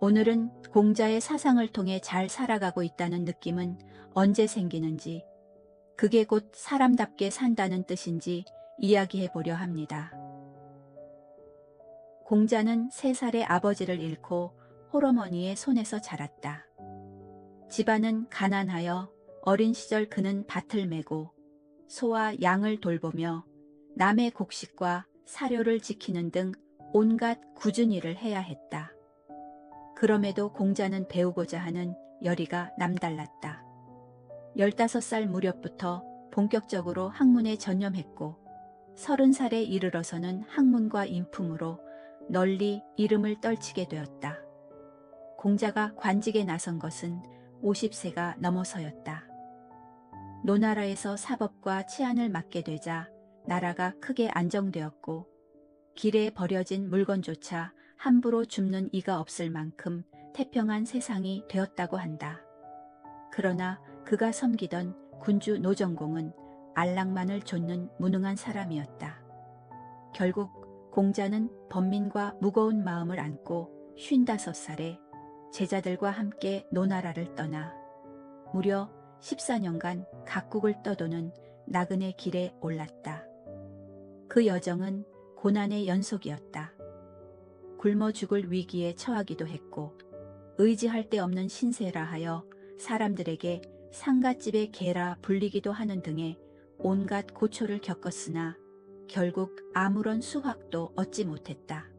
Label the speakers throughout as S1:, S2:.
S1: 오늘은 공자의 사상을 통해 잘 살아가고 있다는 느낌은 언제 생기는지, 그게 곧 사람답게 산다는 뜻인지 이야기해 보려 합니다. 공자는 3살에 아버지를 잃고 홀어머니의 손에서 자랐다. 집안은 가난하여 어린 시절 그는 밭을 메고 소와 양을 돌보며 남의 곡식과 사료를 지키는 등 온갖 굳은 일을 해야 했다. 그럼에도 공자는 배우고자 하는 열의가 남달랐다. 15살 무렵부터 본격적으로 학문에 전념했고 30살에 이르러서는 학문과 인품으로 널리 이름을 떨치게 되었다. 공자가 관직에 나선 것은 50세가 넘어서였다. 노나라에서 사법과 치안을 맡게 되자 나라가 크게 안정되었고 길에 버려진 물건조차 함부로 줍는 이가 없을 만큼 태평한 세상이 되었다고 한다. 그러나 그가 섬기던 군주 노정공은 안락만을 좇는 무능한 사람이었다. 결국 공자는 번민과 무거운 마음을 안고 55살에 제자들과 함께 노나라를 떠나 무려 14년간 각국을 떠도는 나그네 길에 올랐다. 그 여정은 고난의 연속이었다. 굶어 죽을 위기에 처하기도 했고 의지할 데 없는 신세라 하여 사람들에게 상갓집의 개라 불리기도 하는 등의 온갖 고초를 겪었으나 결국 아무런 수확도 얻지 못했다.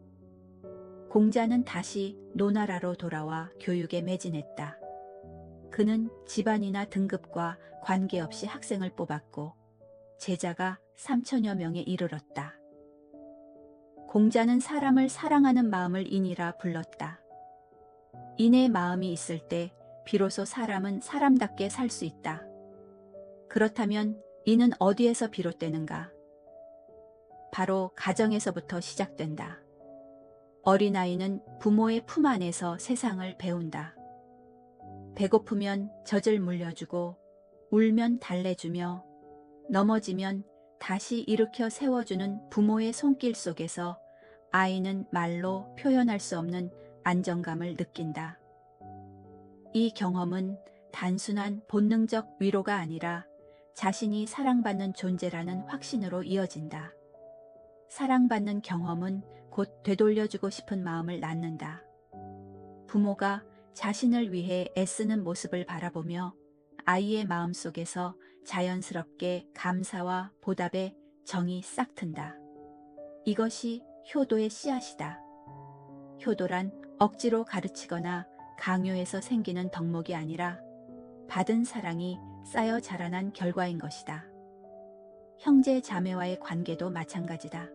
S1: 공자는 다시 노나라로 돌아와 교육에 매진했다. 그는 집안이나 등급과 관계없이 학생을 뽑았고 제자가 3천여 명에 이르렀다. 공자는 사람을 사랑하는 마음을 인이라 불렀다. 인의 마음이 있을 때 비로소 사람은 사람답게 살 수 있다. 그렇다면 인은 어디에서 비롯되는가? 바로 가정에서부터 시작된다. 어린아이는 부모의 품 안에서 세상을 배운다. 배고프면 젖을 물려주고 울면 달래주며 넘어지면 다시 일으켜 세워주는 부모의 손길 속에서 아이는 말로 표현할 수 없는 안정감을 느낀다. 이 경험은 단순한 본능적 위로가 아니라 자신이 사랑받는 존재라는 확신으로 이어진다. 사랑받는 경험은 곧 되돌려주고 싶은 마음을 낳는다. 부모가 자신을 위해 애쓰는 모습을 바라보며 아이의 마음속에서 자연스럽게 감사와 보답의 정이 싹 튼다. 이것이 효도의 씨앗이다. 효도란 억지로 가르치거나 강요해서 생기는 덕목이 아니라 받은 사랑이 쌓여 자라난 결과인 것이다. 형제 자매와의 관계도 마찬가지다.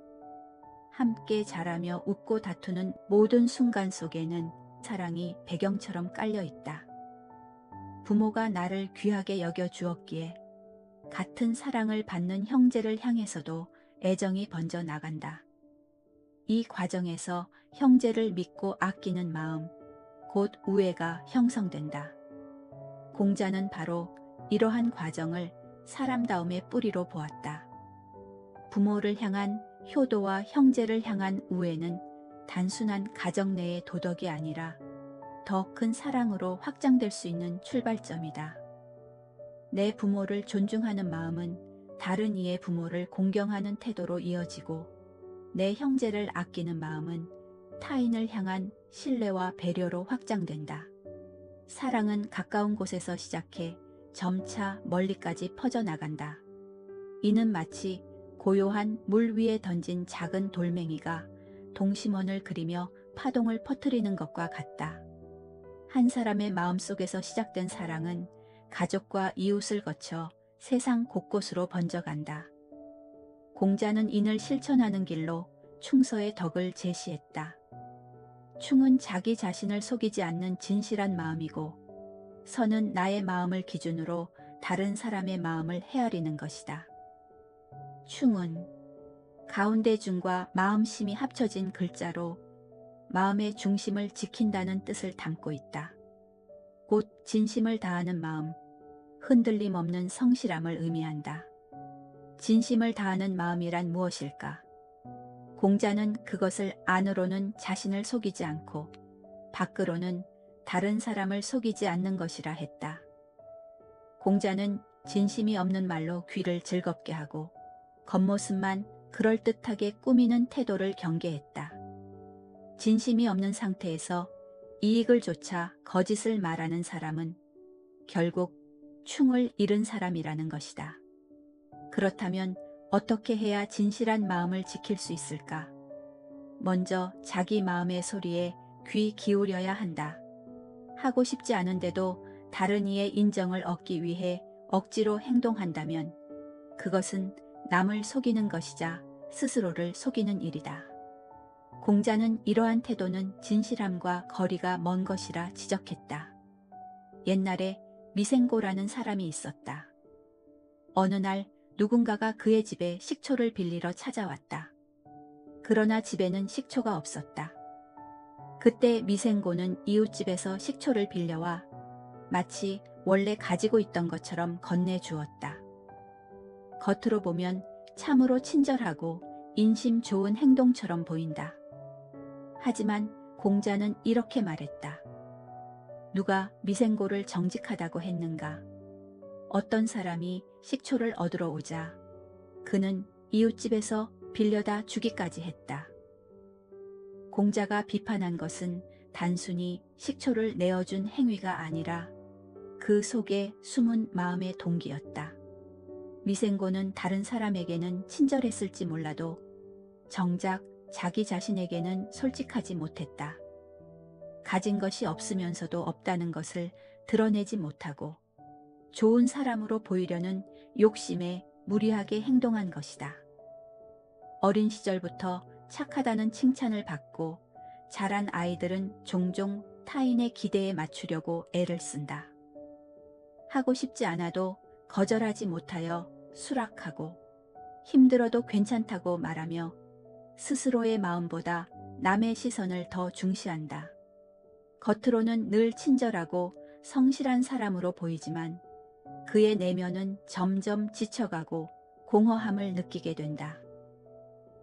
S1: 함께 자라며 웃고 다투는 모든 순간 속에는 사랑이 배경처럼 깔려 있다. 부모가 나를 귀하게 여겨 주었기에 같은 사랑을 받는 형제를 향해서도 애정이 번져 나간다. 이 과정에서 형제를 믿고 아끼는 마음, 곧 우애가 형성된다. 공자는 바로 이러한 과정을 사람다움의 뿌리로 보았다. 부모를 향한 효도와 형제를 향한 우애는 단순한 가정 내의 도덕이 아니라 더 큰 사랑으로 확장될 수 있는 출발점이다. 내 부모를 존중하는 마음은 다른 이의 부모를 공경하는 태도로 이어지고 내 형제를 아끼는 마음은 타인을 향한 신뢰와 배려로 확장된다. 사랑은 가까운 곳에서 시작해 점차 멀리까지 퍼져나간다. 이는 마치 고요한 물 위에 던진 작은 돌멩이가 동심원을 그리며 파동을 퍼뜨리는 것과 같다. 한 사람의 마음속에서 시작된 사랑은 가족과 이웃을 거쳐 세상 곳곳으로 번져간다. 공자는 인을 실천하는 길로 충서의 덕을 제시했다. 충은 자기 자신을 속이지 않는 진실한 마음이고 선은 나의 마음을 기준으로 다른 사람의 마음을 헤아리는 것이다. 충은 가운데 중과 마음심이 합쳐진 글자로 마음의 중심을 지킨다는 뜻을 담고 있다. 곧 진심을 다하는 마음, 흔들림 없는 성실함을 의미한다. 진심을 다하는 마음이란 무엇일까? 공자는 그것을 안으로는 자신을 속이지 않고 밖으로는 다른 사람을 속이지 않는 것이라 했다. 공자는 진심이 없는 말로 귀를 즐겁게 하고 겉모습만 그럴듯하게 꾸미는 태도를 경계했다. 진심이 없는 상태에서 이익을 좇아 거짓을 말하는 사람은 결국 충을 잃은 사람이라는 것이다. 그렇다면 어떻게 해야 진실한 마음을 지킬 수 있을까? 먼저 자기 마음의 소리에 귀 기울여야 한다. 하고 싶지 않은데도 다른 이의 인정을 얻기 위해 억지로 행동한다면 그것은 남을 속이는 것이자 스스로를 속이는 일이다. 공자는 이러한 태도는 진실함과 거리가 먼 것이라 지적했다. 옛날에 미생고라는 사람이 있었다. 어느 날 누군가가 그의 집에 식초를 빌리러 찾아왔다. 그러나 집에는 식초가 없었다. 그때 미생고는 이웃집에서 식초를 빌려와 마치 원래 가지고 있던 것처럼 건네주었다. 겉으로 보면 참으로 친절하고 인심 좋은 행동처럼 보인다. 하지만 공자는 이렇게 말했다. 누가 미생고를 정직하다고 했는가? 어떤 사람이 식초를 얻으러 오자 그는 이웃집에서 빌려다 주기까지 했다. 공자가 비판한 것은 단순히 식초를 내어준 행위가 아니라 그 속에 숨은 마음의 동기였다. 미생고는 다른 사람에게는 친절했을지 몰라도 정작 자기 자신에게는 솔직하지 못했다. 가진 것이 없으면서도 없다는 것을 드러내지 못하고 좋은 사람으로 보이려는 욕심에 무리하게 행동한 것이다. 어린 시절부터 착하다는 칭찬을 받고 자란 아이들은 종종 타인의 기대에 맞추려고 애를 쓴다. 하고 싶지 않아도 거절하지 못하여 수락하고 힘들어도 괜찮다고 말하며 스스로의 마음보다 남의 시선을 더 중시한다. 겉으로는 늘 친절하고 성실한 사람으로 보이지만 그의 내면은 점점 지쳐가고 공허함을 느끼게 된다.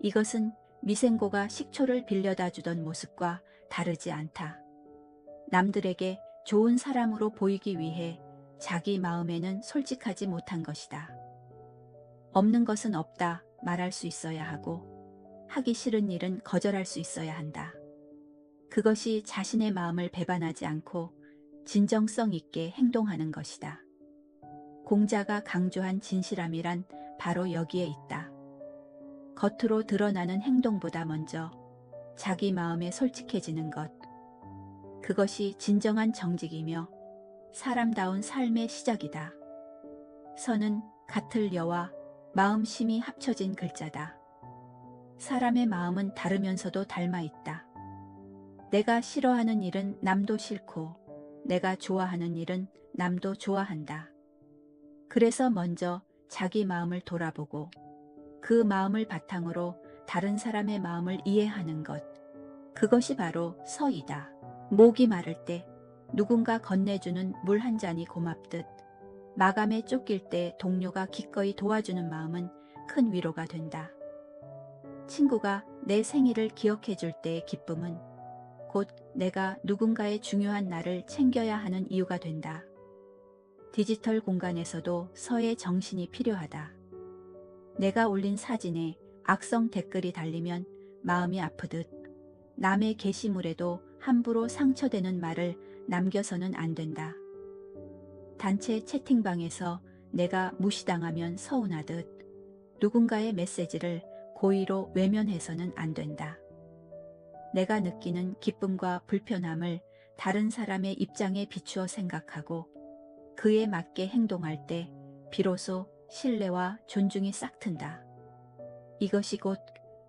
S1: 이것은 미생고가 식초를 빌려다 주던 모습과 다르지 않다. 남들에게 좋은 사람으로 보이기 위해 자기 마음에는 솔직하지 못한 것이다. 없는 것은 없다 말할 수 있어야 하고 하기 싫은 일은 거절할 수 있어야 한다. 그것이 자신의 마음을 배반하지 않고 진정성 있게 행동하는 것이다. 공자가 강조한 진실함이란 바로 여기에 있다. 겉으로 드러나는 행동보다 먼저 자기 마음에 솔직해지는 것. 그것이 진정한 정직이며 사람다운 삶의 시작이다. 선은 같을 여와 마음심이 합쳐진 글자다. 사람의 마음은 다르면서도 닮아 있다. 내가 싫어하는 일은 남도 싫고 내가 좋아하는 일은 남도 좋아한다. 그래서 먼저 자기 마음을 돌아보고 그 마음을 바탕으로 다른 사람의 마음을 이해하는 것. 그것이 바로 서이다. 목이 마를 때 누군가 건네주는 물 한 잔이 고맙듯 마감에 쫓길 때 동료가 기꺼이 도와주는 마음은 큰 위로가 된다. 친구가 내 생일을 기억해 줄 때의 기쁨은 곧 내가 누군가의 중요한 날을 챙겨야 하는 이유가 된다. 디지털 공간에서도 서의 정신이 필요하다. 내가 올린 사진에 악성 댓글이 달리면 마음이 아프듯 남의 게시물에도 함부로 상처되는 말을 남겨서는 안 된다. 단체 채팅방에서 내가 무시당하면 서운하듯 누군가의 메시지를 고의로 외면해서는 안 된다. 내가 느끼는 기쁨과 불편함을 다른 사람의 입장에 비추어 생각하고 그에 맞게 행동할 때 비로소 신뢰와 존중이 싹튼다. 이것이 곧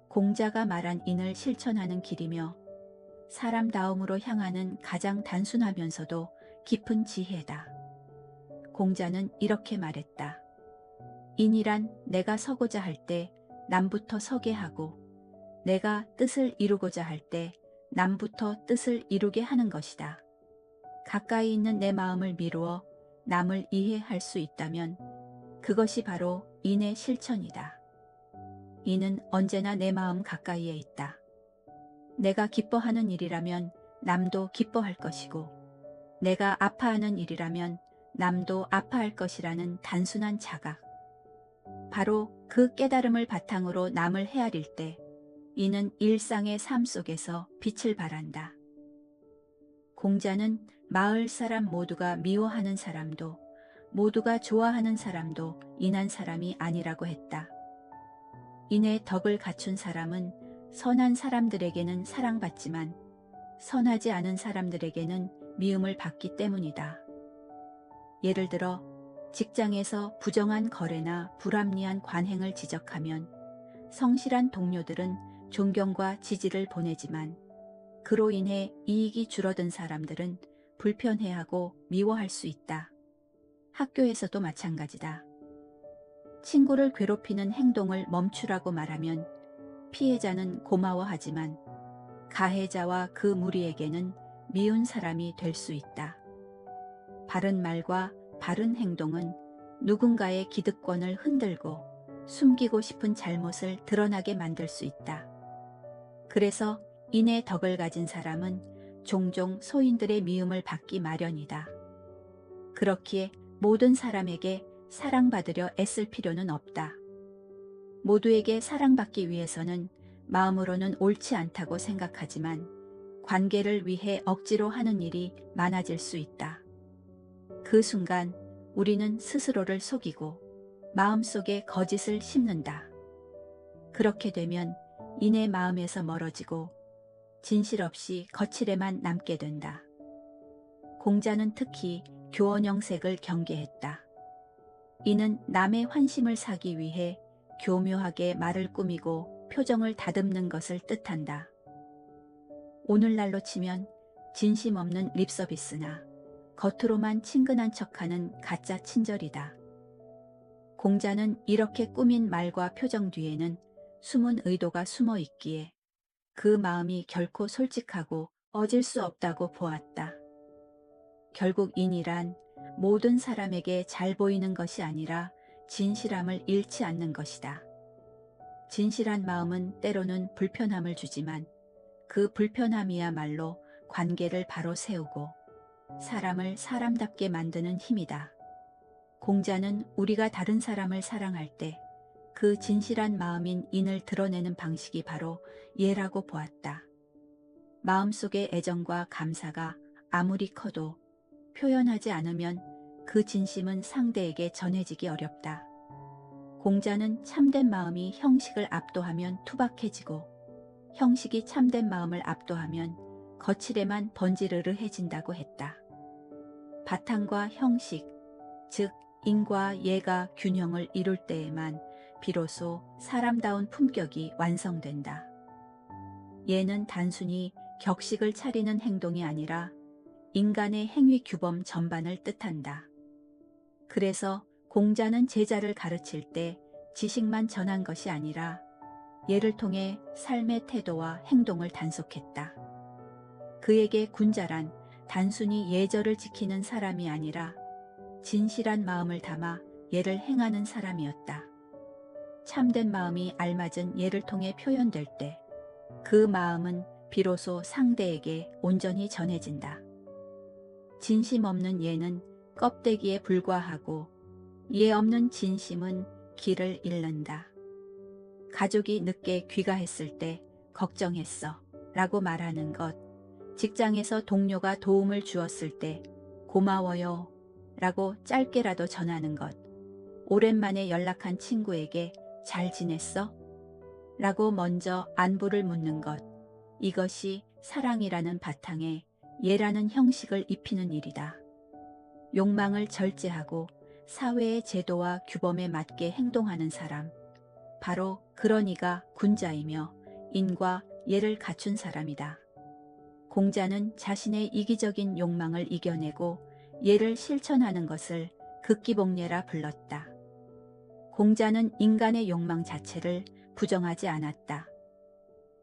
S1: 공자가 말한 인을 실천하는 길이며 사람다움으로 향하는 가장 단순하면서도 깊은 지혜다. 공자는 이렇게 말했다. 인이란 내가 서고자 할 때 남부터 서게 하고 내가 뜻을 이루고자 할 때 남부터 뜻을 이루게 하는 것이다. 가까이 있는 내 마음을 미루어 남을 이해할 수 있다면 그것이 바로 인의 실천이다. 인은 언제나 내 마음 가까이에 있다. 내가 기뻐하는 일이라면 남도 기뻐할 것이고 내가 아파하는 일이라면 남도 아파할 것이라는 단순한 자각. 바로 그 깨달음을 바탕으로 남을 헤아릴 때 이는 일상의 삶 속에서 빛을 발한다. 공자는 마을 사람 모두가 미워하는 사람도 모두가 좋아하는 사람도 인한 사람이 아니라고 했다. 인의 덕을 갖춘 사람은 선한 사람들에게는 사랑받지만 선하지 않은 사람들에게는 미움을 받기 때문이다. 예를 들어 직장에서 부정한 거래나 불합리한 관행을 지적하면 성실한 동료들은 존경과 지지를 보내지만 그로 인해 이익이 줄어든 사람들은 불편해하고 미워할 수 있다. 학교에서도 마찬가지다. 친구를 괴롭히는 행동을 멈추라고 말하면 피해자는 고마워하지만 가해자와 그 무리에게는 미운 사람이 될 수 있다. 바른 말과 바른 행동은 누군가의 기득권을 흔들고 숨기고 싶은 잘못을 드러나게 만들 수 있다. 그래서 인의 덕을 가진 사람은 종종 소인들의 미움을 받기 마련이다. 그렇기에 모든 사람에게 사랑받으려 애쓸 필요는 없다. 모두에게 사랑받기 위해서는 마음으로는 옳지 않다고 생각하지만 관계를 위해 억지로 하는 일이 많아질 수 있다. 그 순간 우리는 스스로를 속이고 마음속에 거짓을 심는다. 그렇게 되면 인의 마음에서 멀어지고 진실 없이 거칠에만 남게 된다. 공자는 특히 교원형색을 경계했다. 이는 남의 환심을 사기 위해 교묘하게 말을 꾸미고 표정을 다듬는 것을 뜻한다. 오늘날로 치면 진심 없는 립서비스나 겉으로만 친근한 척하는 가짜 친절이다. 공자는 이렇게 꾸민 말과 표정 뒤에는 숨은 의도가 숨어 있기에 그 마음이 결코 솔직하고 어질 수 없다고 보았다. 결국 인이란 모든 사람에게 잘 보이는 것이 아니라 진실함을 잃지 않는 것이다. 진실한 마음은 때로는 불편함을 주지만 그 불편함이야말로 관계를 바로 세우고 사람을 사람답게 만드는 힘이다. 공자는 우리가 다른 사람을 사랑할 때 그 진실한 마음인 인을 드러내는 방식이 바로 예라고 보았다. 마음속의 애정과 감사가 아무리 커도 표현하지 않으면 그 진심은 상대에게 전해지기 어렵다. 공자는 참된 마음이 형식을 압도하면 투박해지고 형식이 참된 마음을 압도하면 거칠에만 번지르르해진다고 했다. 바탕과 형식, 즉 인과 예가 균형을 이룰 때에만 비로소 사람다운 품격이 완성된다. 예는 단순히 격식을 차리는 행동이 아니라 인간의 행위 규범 전반을 뜻한다. 그래서 공자는 제자를 가르칠 때 지식만 전한 것이 아니라 예를 통해 삶의 태도와 행동을 단속했다. 그에게 군자란 단순히 예절을 지키는 사람이 아니라 진실한 마음을 담아 예를 행하는 사람이었다. 참된 마음이 알맞은 예를 통해 표현될 때 그 마음은 비로소 상대에게 온전히 전해진다. 진심 없는 예는 껍데기에 불과하고 예 없는 진심은 길을 잃는다. 가족이 늦게 귀가했을 때 걱정했어 라고 말하는 것, 직장에서 동료가 도움을 주었을 때 고마워요 라고 짧게라도 전하는 것, 오랜만에 연락한 친구에게 잘 지냈어? 라고 먼저 안부를 묻는 것, 이것이 사랑이라는 바탕에 예라는 형식을 입히는 일이다. 욕망을 절제하고 사회의 제도와 규범에 맞게 행동하는 사람, 바로 그런 이가 군자이며 인과 예를 갖춘 사람이다. 공자는 자신의 이기적인 욕망을 이겨내고 예를 실천하는 것을 극기복례라 불렀다. 공자는 인간의 욕망 자체를 부정하지 않았다.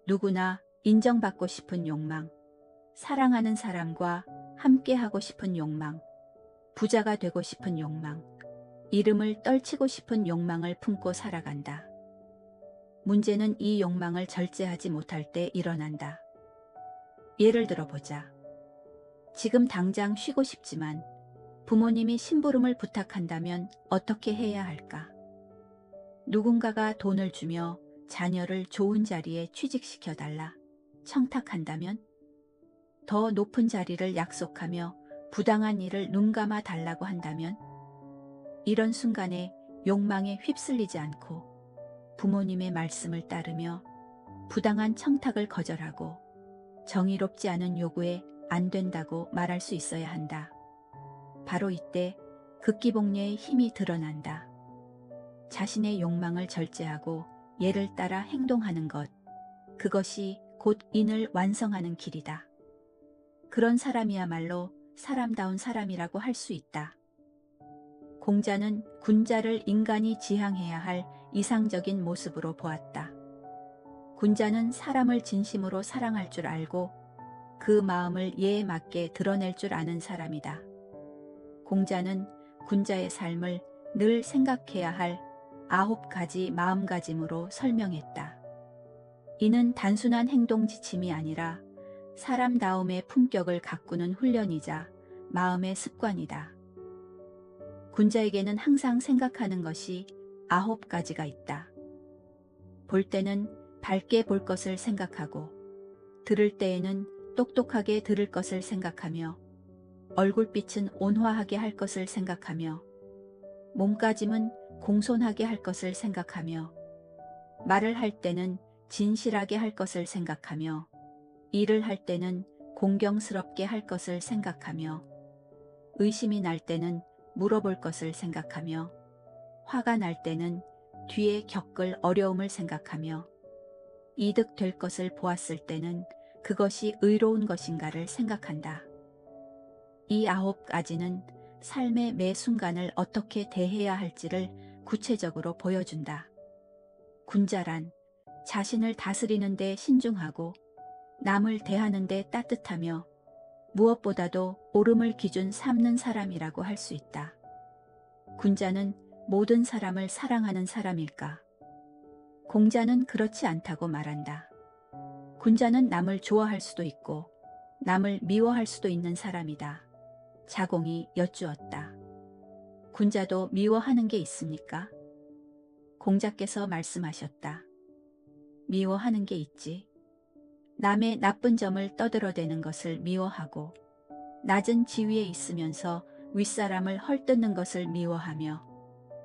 S1: 누구나 인정받고 싶은 욕망, 사랑하는 사람과 함께하고 싶은 욕망, 부자가 되고 싶은 욕망, 이름을 떨치고 싶은 욕망을 품고 살아간다. 문제는 이 욕망을 절제하지 못할 때 일어난다. 예를 들어보자. 지금 당장 쉬고 싶지만 부모님이 심부름을 부탁한다면 어떻게 해야 할까? 누군가가 돈을 주며 자녀를 좋은 자리에 취직시켜달라 청탁한다면? 더 높은 자리를 약속하며 부당한 일을 눈감아 달라고 한다면? 이런 순간에 욕망에 휩쓸리지 않고 부모님의 말씀을 따르며 부당한 청탁을 거절하고 정의롭지 않은 요구에 안 된다고 말할 수 있어야 한다. 바로 이때 극기복녀의 힘이 드러난다. 자신의 욕망을 절제하고 예를 따라 행동하는 것, 그것이 곧 인을 완성하는 길이다. 그런 사람이야말로 사람다운 사람이라고 할 수 있다. 공자는 군자를 인간이 지향해야 할 이상적인 모습으로 보았다. 군자는 사람을 진심으로 사랑할 줄 알고 그 마음을 예에 맞게 드러낼 줄 아는 사람이다. 공자는 군자의 삶을 늘 생각해야 할 9가지 마음가짐으로 설명했다. 이는 단순한 행동 지침이 아니라 사람다움의 품격을 가꾸는 훈련이자 마음의 습관이다. 군자에게는 항상 생각하는 것이 9가지가 있다. 볼 때는 밝게 볼 것을 생각하고, 들을 때에는 똑똑하게 들을 것을 생각하며, 얼굴빛은 온화하게 할 것을 생각하며, 몸가짐은 공손하게 할 것을 생각하며, 말을 할 때는 진실하게 할 것을 생각하며, 일을 할 때는 공경스럽게 할 것을 생각하며, 의심이 날 때는 물어볼 것을 생각하며, 화가 날 때는 뒤에 겪을 어려움을 생각하며, 이득될 것을 보았을 때는 그것이 의로운 것인가를 생각한다. 이 9가지는 삶의 매 순간을 어떻게 대해야 할지를 구체적으로 보여준다. 군자란 자신을 다스리는 데 신중하고 남을 대하는 데 따뜻하며 무엇보다도 옳음을 기준 삼는 사람이라고 할 수 있다. 군자는 모든 사람을 사랑하는 사람일까? 공자는 그렇지 않다고 말한다. 군자는 남을 좋아할 수도 있고 남을 미워할 수도 있는 사람이다. 자공이 여쭈었다. 군자도 미워하는 게 있습니까? 공자께서 말씀하셨다. 미워하는 게 있지. 남의 나쁜 점을 떠들어대는 것을 미워하고 낮은 지위에 있으면서 윗사람을 헐뜯는 것을 미워하며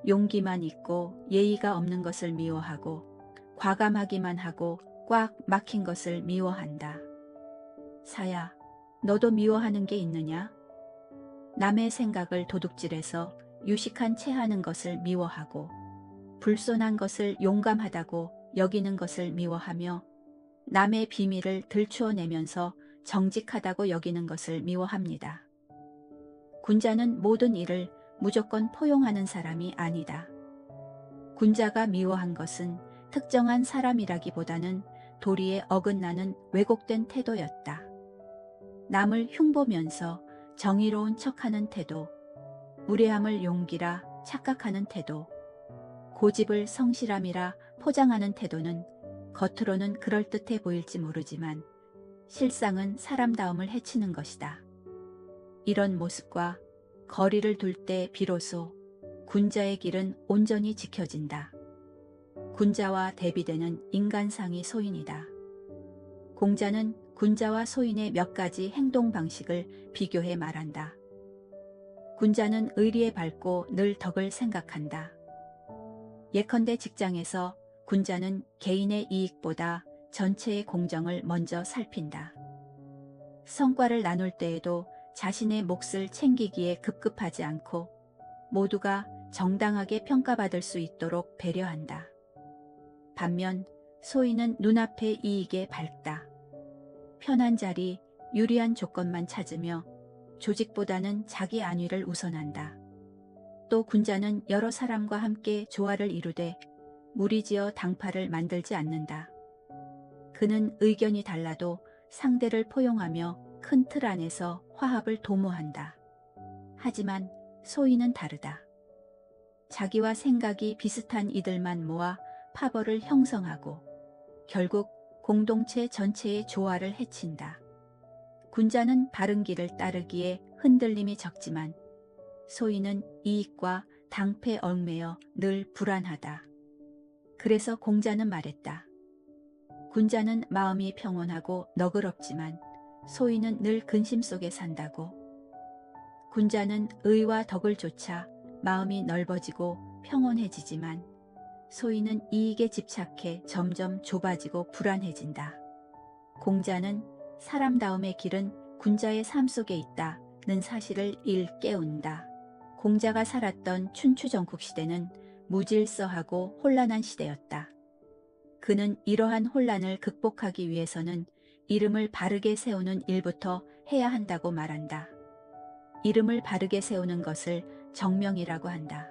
S1: 용기만 있고 예의가 없는 것을 미워하고 과감하기만 하고 꽉 막힌 것을 미워한다. 사야, 너도 미워하는 게 있느냐? 남의 생각을 도둑질해서 유식한 체하는 것을 미워하고 불손한 것을 용감하다고 여기는 것을 미워하며 남의 비밀을 들추어내면서 정직하다고 여기는 것을 미워합니다. 군자는 모든 일을 무조건 포용하는 사람이 아니다. 군자가 미워한 것은 특정한 사람이라기보다는 도리에 어긋나는 왜곡된 태도였다. 남을 흉보면서 정의로운 척하는 태도, 무례함을 용기라 착각하는 태도, 고집을 성실함이라 포장하는 태도는 겉으로는 그럴듯해 보일지 모르지만 실상은 사람다움을 해치는 것이다. 이런 모습과 거리를 둘 때 비로소 군자의 길은 온전히 지켜진다. 군자와 대비되는 인간상의 소인이다. 공자는 군자와 소인의 몇 가지 행동 방식을 비교해 말한다. 군자는 의리에 밝고 늘 덕을 생각한다. 예컨대 직장에서 군자는 개인의 이익보다 전체의 공정을 먼저 살핀다. 성과를 나눌 때에도 자신의 몫을 챙기기에 급급하지 않고 모두가 정당하게 평가받을 수 있도록 배려한다. 반면 소인은 눈앞의 이익에 밝다. 편한 자리, 유리한 조건만 찾으며 조직보다는 자기 안위를 우선한다. 또 군자는 여러 사람과 함께 조화를 이루되 무리지어 당파를 만들지 않는다. 그는 의견이 달라도 상대를 포용하며 큰 틀 안에서 화합을 도모한다. 하지만 소인은 다르다. 자기와 생각이 비슷한 이들만 모아 파벌을 형성하고 결국 공동체 전체의 조화를 해친다. 군자는 바른 길을 따르기에 흔들림이 적지만 소인은 이익과 당패 얽매여 늘 불안하다. 그래서 공자는 말했다. 군자는 마음이 평온하고 너그럽지만 소인은 늘 근심 속에 산다고. 군자는 의와 덕을 좇아 마음이 넓어지고 평온해지지만 소인은 이익에 집착해 점점 좁아지고 불안해진다. 공자는 사람다움의 길은 군자의 삶 속에 있다는 사실을 일깨운다. 공자가 살았던 춘추전국 시대는 무질서하고 혼란한 시대였다. 그는 이러한 혼란을 극복하기 위해서는 이름을 바르게 세우는 일부터 해야 한다고 말한다. 이름을 바르게 세우는 것을 정명이라고 한다.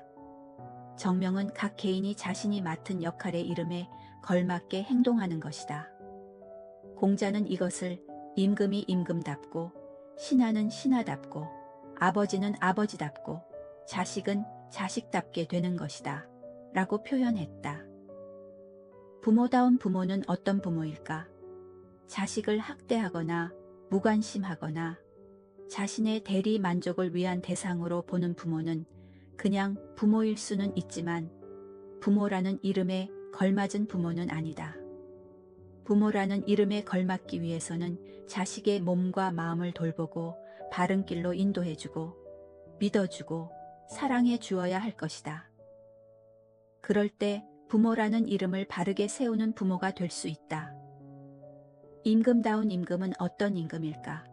S1: 정명은 각 개인이 자신이 맡은 역할의 이름에 걸맞게 행동하는 것이다. 공자는 이것을 임금이 임금답고 신하는 신하답고 아버지는 아버지답고 자식은 자식답게 되는 것이다 라고 표현했다. 부모다운 부모는 어떤 부모일까? 자식을 학대하거나 무관심하거나 자신의 대리 만족을 위한 대상으로 보는 부모는 그냥 부모일 수는 있지만 부모라는 이름에 걸맞은 부모는 아니다. 부모라는 이름에 걸맞기 위해서는 자식의 몸과 마음을 돌보고 바른 길로 인도해주고 믿어주고 사랑해 주어야 할 것이다. 그럴 때 부모라는 이름을 바르게 세우는 부모가 될 수 있다. 임금다운 임금은 어떤 임금일까?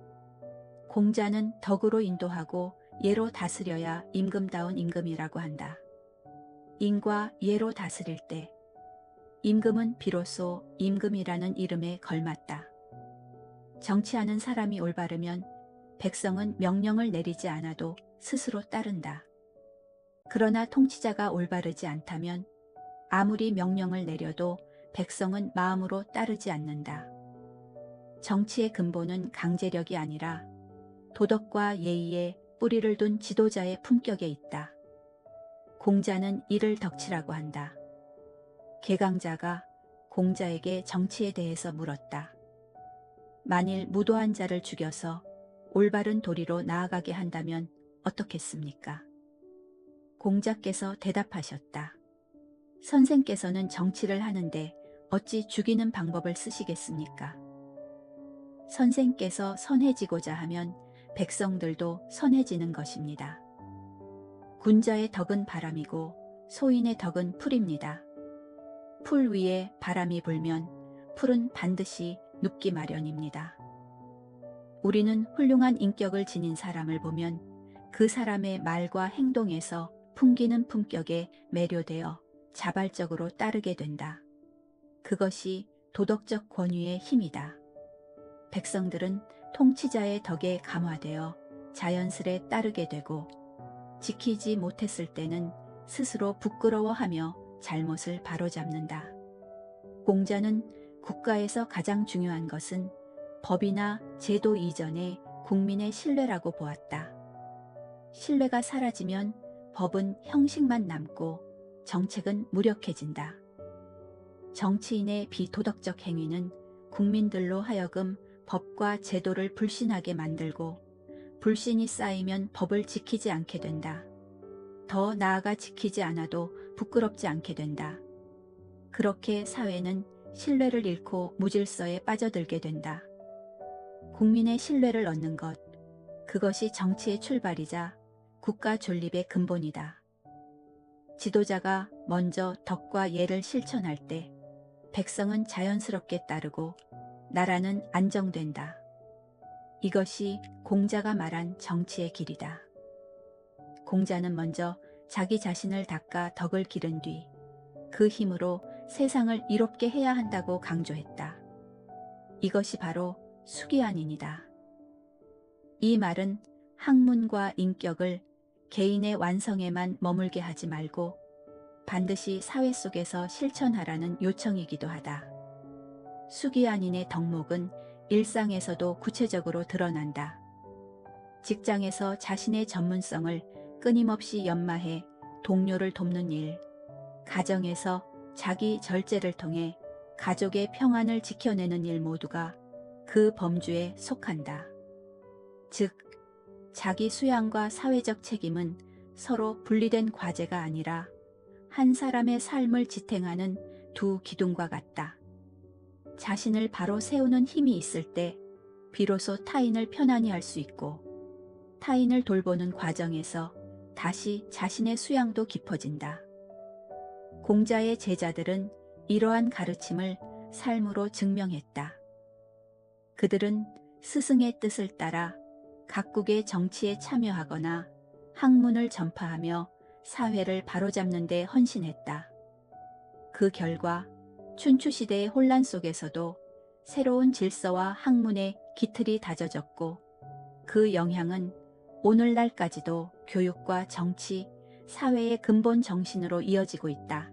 S1: 공자는 덕으로 인도하고 예로 다스려야 임금다운 임금이라고 한다. 인과 예로 다스릴 때 임금은 비로소 임금이라는 이름에 걸맞다. 정치하는 사람이 올바르면 백성은 명령을 내리지 않아도 스스로 따른다. 그러나 통치자가 올바르지 않다면 아무리 명령을 내려도 백성은 마음으로 따르지 않는다. 정치의 근본은 강제력이 아니라 도덕과 예의에 뿌리를 둔 지도자의 품격에 있다. 공자는 이를 덕치라고 한다. 개강자가 공자에게 정치에 대해서 물었다. 만일 무도한 자를 죽여서 올바른 도리로 나아가게 한다면 어떻겠습니까? 공자께서 대답하셨다. 선생께서는 정치를 하는데 어찌 죽이는 방법을 쓰시겠습니까? 선생께서 선해지고자 하면 백성들도 선해지는 것입니다. 군자의 덕은 바람이고 소인의 덕은 풀입니다. 풀 위에 바람이 불면 풀은 반드시 눕기 마련입니다. 우리는 훌륭한 인격을 지닌 사람을 보면 그 사람의 말과 행동에서 풍기는 품격에 매료되어 자발적으로 따르게 된다. 그것이 도덕적 권위의 힘이다. 백성들은 통치자의 덕에 감화되어 자연스레 따르게 되고 지키지 못했을 때는 스스로 부끄러워하며 잘못을 바로잡는다. 공자는 국가에서 가장 중요한 것은 법이나 제도 이전에 국민의 신뢰라고 보았다. 신뢰가 사라지면 법은 형식만 남고 정책은 무력해진다. 정치인의 비도덕적 행위는 국민들로 하여금 법과 제도를 불신하게 만들고 불신이 쌓이면 법을 지키지 않게 된다. 더 나아가 지키지 않아도 부끄럽지 않게 된다. 그렇게 사회는 신뢰를 잃고 무질서에 빠져들게 된다. 국민의 신뢰를 얻는 것, 그것이 정치의 출발이자 국가 존립의 근본이다. 지도자가 먼저 덕과 예를 실천할 때 백성은 자연스럽게 따르고 나라는 안정된다. 이것이 공자가 말한 정치의 길이다. 공자는 먼저 자기 자신을 닦아 덕을 기른 뒤 그 힘으로 세상을 이롭게 해야 한다고 강조했다. 이것이 바로 수기안인이다. 이 말은 학문과 인격을 개인의 완성에만 머물게 하지 말고 반드시 사회 속에서 실천하라는 요청이기도 하다. 수기안인의 덕목은 일상에서도 구체적으로 드러난다. 직장에서 자신의 전문성을 끊임없이 연마해 동료를 돕는 일, 가정에서 자기 절제를 통해 가족의 평안을 지켜내는 일 모두가 그 범주에 속한다. 즉, 자기 수양과 사회적 책임은 서로 분리된 과제가 아니라 한 사람의 삶을 지탱하는 두 기둥과 같다. 자신을 바로 세우는 힘이 있을 때 비로소 타인을 편안히 할 수 있고, 타인을 돌보는 과정에서 다시 자신의 수양도 깊어진다. 공자의 제자들은 이러한 가르침을 삶으로 증명했다. 그들은 스승의 뜻을 따라 각국의 정치에 참여하거나 학문을 전파하며 사회를 바로잡는 데 헌신했다. 그 결과 춘추시대의 혼란 속에서도 새로운 질서와 학문의 기틀이 다져졌고, 그 영향은 오늘날까지도 교육과 정치, 사회의 근본 정신으로 이어지고 있다.